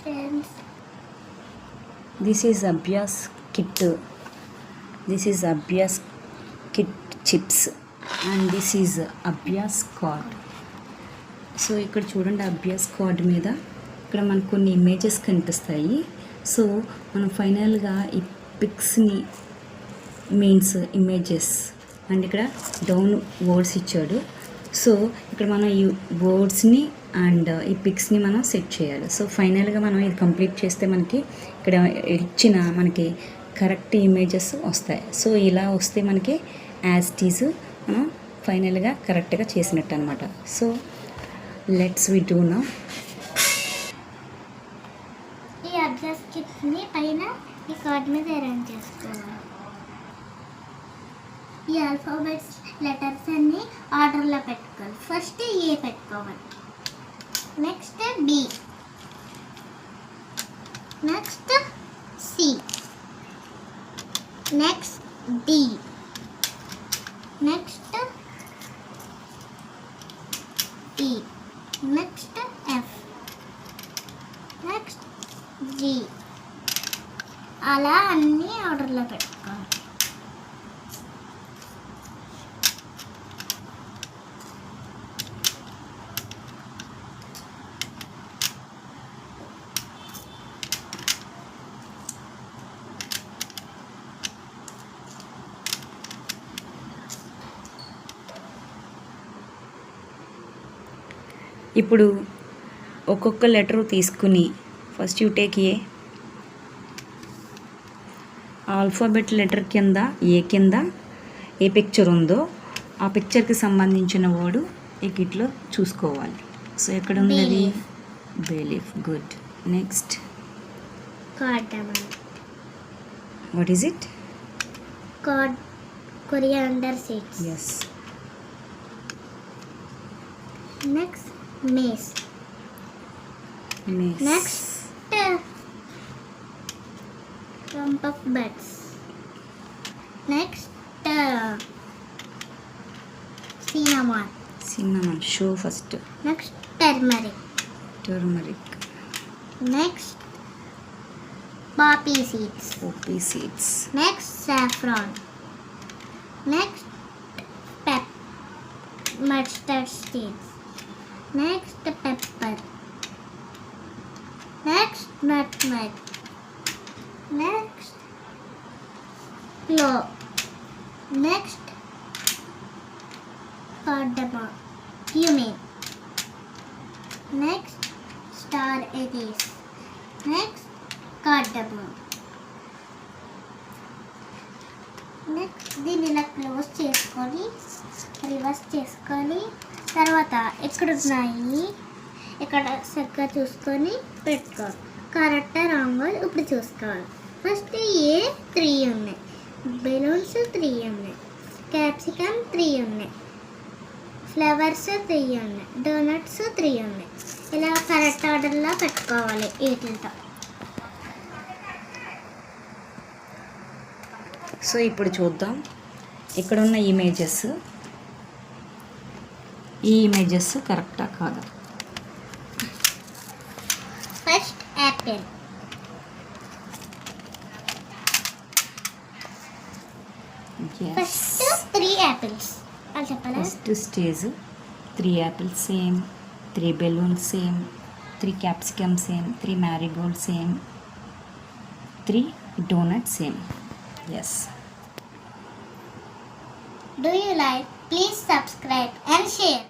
friends. This is Abhyas kit. This is Abhyas kit chips and this is Abhyas card. So ఇక్కడ చూడండి Abhyas card మీద ఇక్కడ మనకు కొన్ని ఇమేజెస్ కనిపిస్తాయి. సో మనం ఫైనల్గా ఈ పిక్స్ని మీన్స్ ఇమేజెస్ అండ్ ఇక్కడ డౌన్ వర్డ్స్ ఇచ్చాడు. సో ఇక్కడ మనం ఈ వర్డ్స్ని అండ్ ఈ పిక్స్ని మనం సెట్ చేయాలి. సో ఫైనల్గా మనం ఇది కంప్లీట్ చేస్తే మనకి ఇక్కడ ఇచ్చిన మనకి కరెక్ట్ ఇమేజెస్ వస్తాయి. సో ఇలా వస్తే మనకి యాజ్ ఇట్ ఈజ్ మనం ఫైనల్గా కరెక్ట్గా చేసినట్టు అనమాట. So let's we do now. ఈ అభ్యాస్ కిట్ని పైన ఈ కార్డ్ మీద అరేంజ్ చేసుకోవాలి. ఈ ఆల్ఫాబెట్స్ లెటర్స్ అన్ని ఆర్డర్లో పెట్టుకోవాలి. ఫస్ట్ ఏ పెట్టుకోవాలి, next B, next C, next D, next E, next F, next G, అలా అన్నీ ఆర్డర్లో పెట్టుకోవాలి. ఇప్పుడు ఒక్కొక్క లెటరు తీసుకుని first you take A. Alphabet letter కింద ఏ పిక్చర్ ఉందో ఆ పిక్చర్కి సంబంధించిన వర్డ్ ఈ కిట్లో చూసుకోవాలి. సో ఎక్కడ ఉంది అది? Bay leaf. Good. Next cardamom. What is it? Coriander seeds. Yes. Next mace. Next clump of buds. Next cinnamon. Show first. Next turmeric. Next poppy seeds. Next saffron. Next mustard seeds. Next pepper. Next nutmeg. Next clove. Next cardamom, cumin. Next star anise. Next cardamom. Next దీన్ని ఇలా close చేసుకొని reverse చేసుకొని తర్వాత ఎక్కడున్నాయి ఇక్కడ చక్కగా చూసుకొని పెట్టుకోవాలి. కరెక్టా రాంగ్ ఇప్పుడు చూసుకోవాలి. ఫస్ట్ ఏ 3 ఉన్నాయి, బెలూన్స్ 3 ఉన్నాయి, క్యాప్సికమ్ 3 ఉన్నాయి, ఫ్లవర్స్ 3 ఉన్నాయి, డోనట్స్ 3 ఉన్నాయి. ఇలా కరెక్ట్ ఆర్డర్లో పెట్టుకోవాలి వీటితో. సో ఇప్పుడు చూద్దాం ఇక్కడ ఉన్న ఈ ఇమేజెస్ కరెక్టా కాదా? First Apple. ఫస్ట్ 3 యాపిల్స్ అని చెప్పాలి. First stage 3 apples same, 3 balloons same, 3 capsicum same, 3 marigold same, 3 donut same. Yes. Do you like? Please subscribe and share.